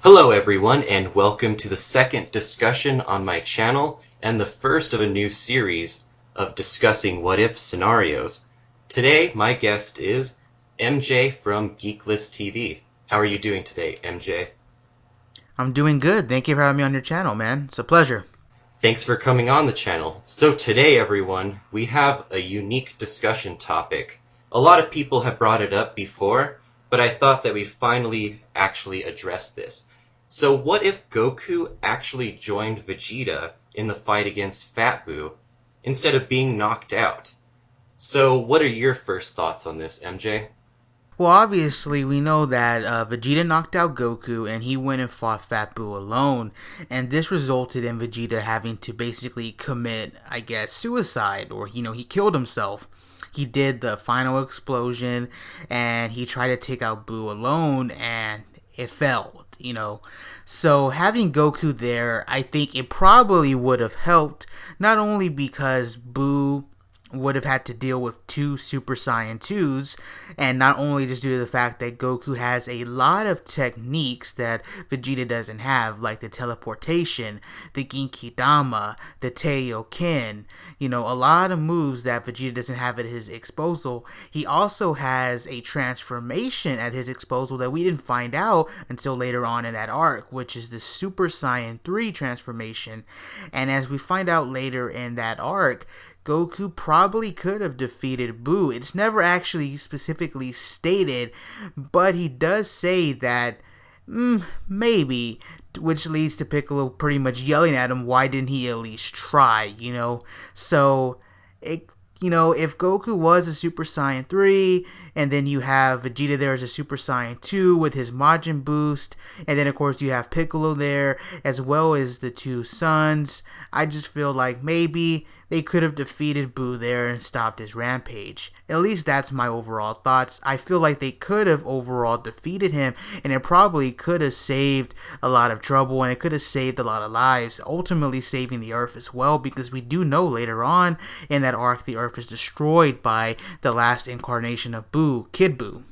Hello everyone, and welcome to the second discussion on my channel, and the first of a new series of discussing what-if scenarios. Today, my guest is MJ from Geeklist TV. How are you doing today, MJ? I'm doing good. Thank you for having me on your channel, man. It's a pleasure. Thanks for coming on the channel. So today, everyone, we have a unique discussion topic. A lot of people have brought it up before, but I thought that we finally actually addressed this. So what if Goku actually joined Vegeta in the fight against Fat Buu instead of being knocked out? So what are your first thoughts on this, MJ? Well, obviously, we know that Vegeta knocked out Goku and he went and fought Fat Buu alone. And this resulted in Vegeta having to basically commit, I guess, suicide, or, he killed himself. He did the final explosion and he tried to take out Buu alone and it failed. So having Goku there, I think it probably would have helped, not only because Buu would have had to deal with two Super Saiyan 2s, and not only just due to the fact that Goku has a lot of techniques that Vegeta doesn't have, like the teleportation, the Genki Dama, the Teiyoken, a lot of moves that Vegeta doesn't have at his disposal. He also has a transformation at his disposal that we didn't find out until later on in that arc, which is the Super Saiyan 3 transformation. And as we find out later in that arc, Goku probably could have defeated Buu. It's never actually specifically stated, but he does say that maybe, which leads to Piccolo pretty much yelling at him, why didn't he at least try? So if Goku was a Super Saiyan 3, and then you have Vegeta there as a Super Saiyan 2 with his Majin boost, and then of course you have Piccolo there, as well as the two sons, I just feel like maybe they could have defeated Buu there and stopped his rampage. At least that's my overall thoughts. I feel like they could have overall defeated him, and it probably could have saved a lot of trouble, and it could have saved a lot of lives, ultimately saving the Earth as well, because we do know later on in that arc the Earth is destroyed by the last incarnation of Buu, Kid Buu.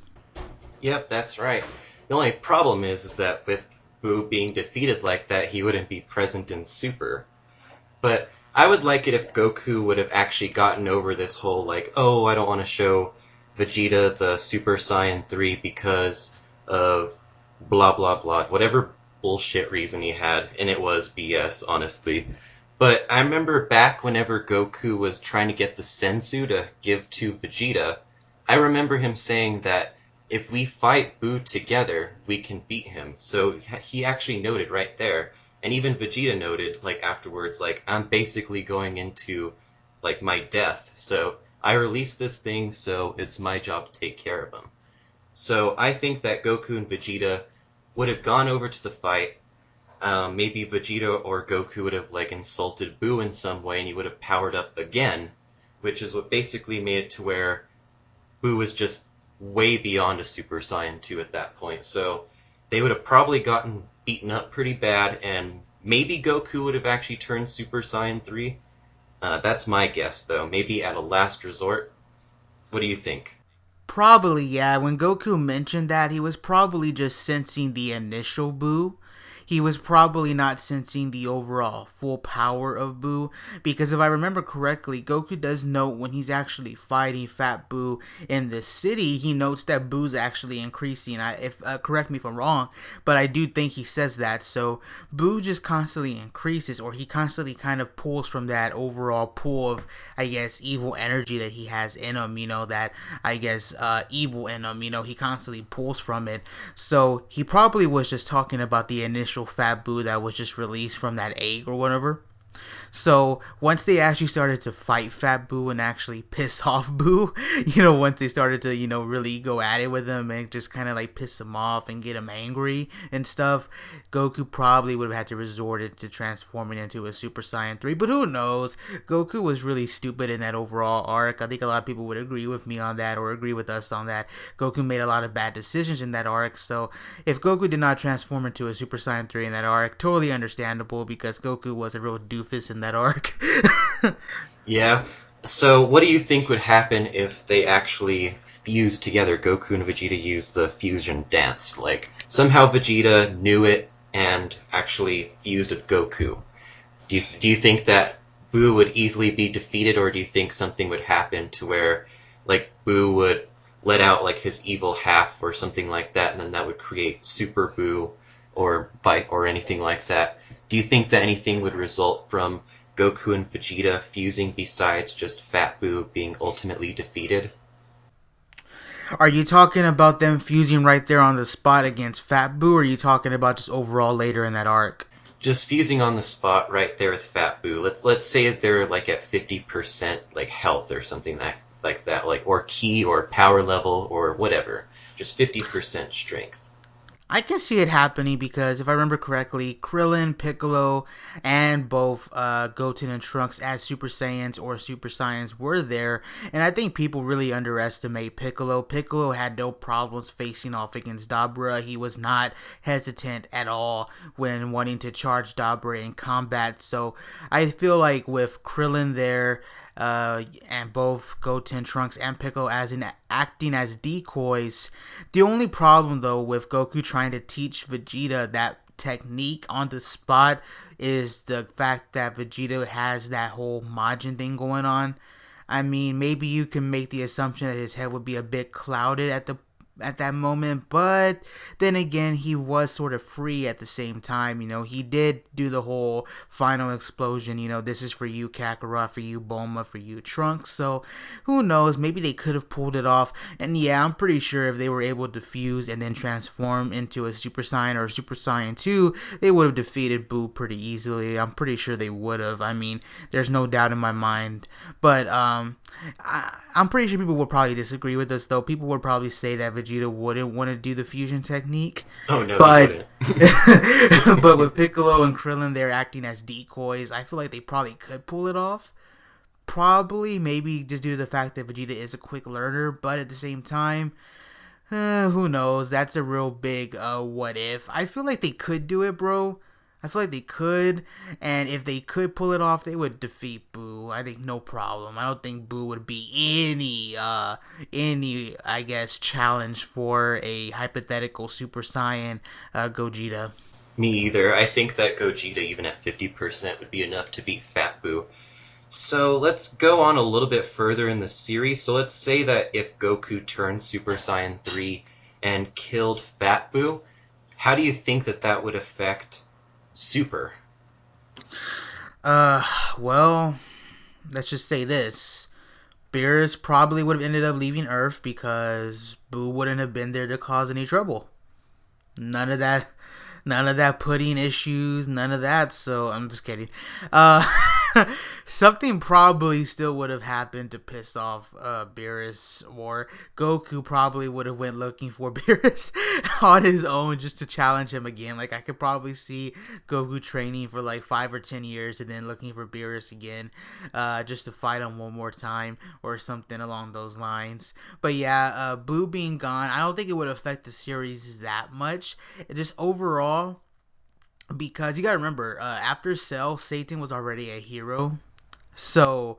Yep, that's right. The only problem is that with Buu being defeated like that, he wouldn't be present in Super. But I would like it if Goku would have actually gotten over this whole, oh, I don't want to show Vegeta the Super Saiyan 3 because of blah blah blah, whatever bullshit reason he had, and it was BS, honestly. But I remember back whenever Goku was trying to get the Senzu to give to Vegeta, I remember him saying that if we fight Buu together, we can beat him. So he actually noted right there. And even Vegeta noted, afterwards, I'm basically going into, my death. So I released this thing, so it's my job to take care of him. So I think that Goku and Vegeta would have gone over to the fight. Maybe Vegeta or Goku would have, insulted Buu in some way, and he would have powered up again, which is what basically made it to where Buu was just way beyond a Super Saiyan 2 at that point. So they would have probably gotten beaten up pretty bad, and maybe Goku would have actually turned Super Saiyan 3. That's my guess, though. Maybe at a last resort. What do you think? Probably, yeah. When Goku mentioned that, he was probably just sensing the initial Buu. He was probably not sensing the overall full power of Buu, because if I remember correctly, Goku does note when he's actually fighting Fat Buu in the city, he notes that Buu's actually increasing. Correct me if I'm wrong, but I do think he says that. So Buu just constantly increases, or he constantly kind of pulls from that overall pool of, I guess, evil energy that he has in him. That I guess evil in him. He constantly pulls from it. So he probably was just talking about the initial Fat Buu that was just released from that egg or whatever. So once they actually started to fight Fat Buu and actually piss off Buu, once they started to, really go at it with him and just kind of piss him off and get him angry and stuff, Goku probably would have had to resort to transforming into a Super Saiyan 3. But who knows? Goku was really stupid in that overall arc. I think a lot of people would agree with me on that, or agree with us on that. Goku made a lot of bad decisions in that arc. So if Goku did not transform into a Super Saiyan 3 in that arc, totally understandable, because Goku was a real doofus in that arc. Yeah. So what do you think would happen if they actually fused together? Goku and Vegeta used the fusion dance. Somehow Vegeta knew it, and actually fused with Goku. Do you think that Buu would easily be defeated, or do you think something would happen to where, like, Buu would let out like his evil half or something like that, and then that would create Super Buu or anything like that? Do you think that anything would result from Goku and Vegeta fusing besides just Fat Buu being ultimately defeated? Are you talking about them fusing right there on the spot against Fat Boo, or are you talking about just overall later in that arc? Just fusing on the spot right there with Fat Boo. Let's say they're like at 50% like health or something like that, like, or ki or power level or whatever. Just 50% strength. I can see it happening because if I remember correctly, Krillin, Piccolo, and both Goten and Trunks as Super Saiyans or Super Saiyans were there, and I think people really underestimate Piccolo. Piccolo had no problems facing off against Dabra. He was not hesitant at all when wanting to charge Dabra in combat. So I feel like with Krillin there, and both Goten, Trunks, and Piccolo acting as decoys. The only problem though with Goku trying to teach Vegeta that technique on the spot is the fact that Vegeta has that whole Majin thing going on. I mean, maybe you can make the assumption that his head would be a bit clouded at that moment, but then again, he was sort of free at the same time. He did do the whole final explosion. This is for you, Kakarot, for you, Bulma, for you, Trunks. So who knows? Maybe they could have pulled it off. And yeah, I'm pretty sure if they were able to fuse and then transform into a Super Saiyan or a Super Saiyan 2, they would have defeated Boo pretty easily. I'm pretty sure they would have. I mean, there's no doubt in my mind. But I'm pretty sure people would probably disagree with us, though. People would probably say that Vegeta wouldn't want to do the fusion technique. Oh no, but but with Piccolo and Krillin, they're acting as decoys. I feel like they probably could pull it off. Probably, maybe just due to the fact that Vegeta is a quick learner, but at the same time, who knows? That's a real big what if. I feel like they could do it, bro. I feel like they could, and if they could pull it off, they would defeat Boo. I think no problem. I don't think Boo would be any, I guess, challenge for a hypothetical Super Saiyan Gogeta. Me either. I think that Gogeta, even at 50%, would be enough to beat Fat Boo. So let's go on a little bit further in the series. So let's say that if Goku turned Super Saiyan 3 and killed Fat Boo, how do you think that would affect Super? Well, let's just say this. Beerus probably would have ended up leaving Earth because Boo wouldn't have been there to cause any trouble. None of that pudding issues, none of that, so I'm just kidding. Something probably still would have happened to piss off Beerus, or Goku probably would have went looking for Beerus on his own just to challenge him again. Like, I could probably see Goku training for like 5 or 10 years and then looking for Beerus again, just to fight him one more time or something along those lines. But yeah, Boo being gone, I don't think it would affect the series that much. Just overall, because you gotta remember, after Cell, Satan was already a hero. So,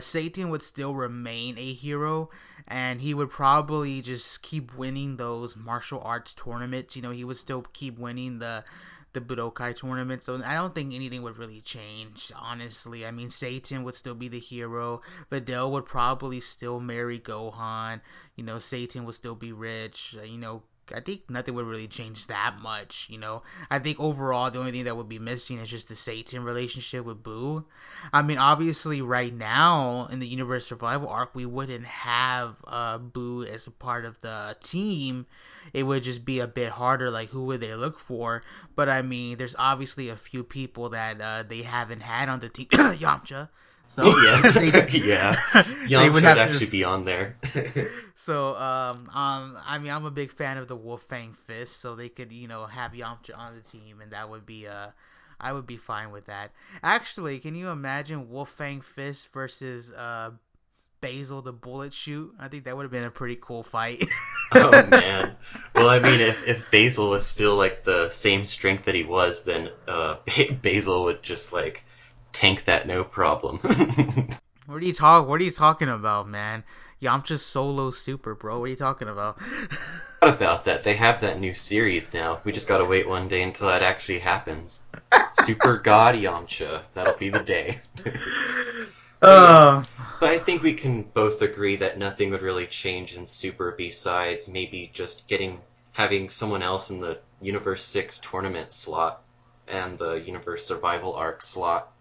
Satan would still remain a hero, and he would probably just keep winning those martial arts tournaments. He would still keep winning the Budokai tournament. So I don't think anything would really change, honestly. I mean, Satan would still be the hero. Videl would probably still marry Gohan. Satan would still be rich. I think nothing would really change that much, I think overall the only thing that would be missing is just the Satan relationship with Boo. I mean, obviously right now in the Universe Survival arc, we wouldn't have Boo as a part of the team. It would just be a bit harder, like who would they look for? But I mean, there's obviously a few people that they haven't had on the team. Yamcha. So yeah, Yamcha would actually be on there. So I mean, I'm a big fan of the Wolfang Fist, so they could have Yamcha on the team, and that would be I would be fine with that. Actually, can you imagine Wolfang Fist versus Basil the Bullet Shoot? I think that would have been a pretty cool fight. Oh man. Well, I mean, if Basil was still like the same strength that he was, then Basil would just like tank that no problem. What are you talking about, man? Yamcha's solo super, bro. What are you talking about? What about that? They have that new series now. We just gotta wait one day until that actually happens. Super God Yamcha. That'll be the day. But yeah. uh, But I think we can both agree that nothing would really change in Super besides maybe just having someone else in the Universe 6 tournament slot and the Universe Survival Arc slot.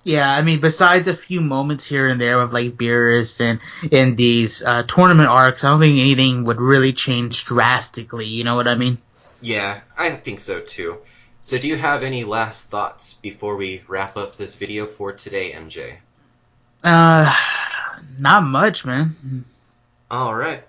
yeah, I mean, besides a few moments here and there with like Beerus and in these tournament arcs, I don't think anything would really change drastically. You know what I mean? Yeah, I think so too. So do you have any last thoughts before we wrap up this video for today, MJ? Uh, Not much, man. Alright.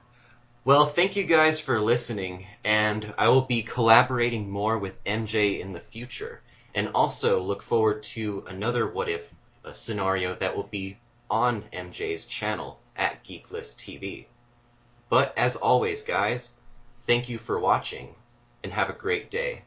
Well, thank you guys for listening, and I will be collaborating more with MJ in the future, and also look forward to another What If scenario that will be on MJ's channel at Geeklist TV. But as always, guys, thank you for watching, and have a great day.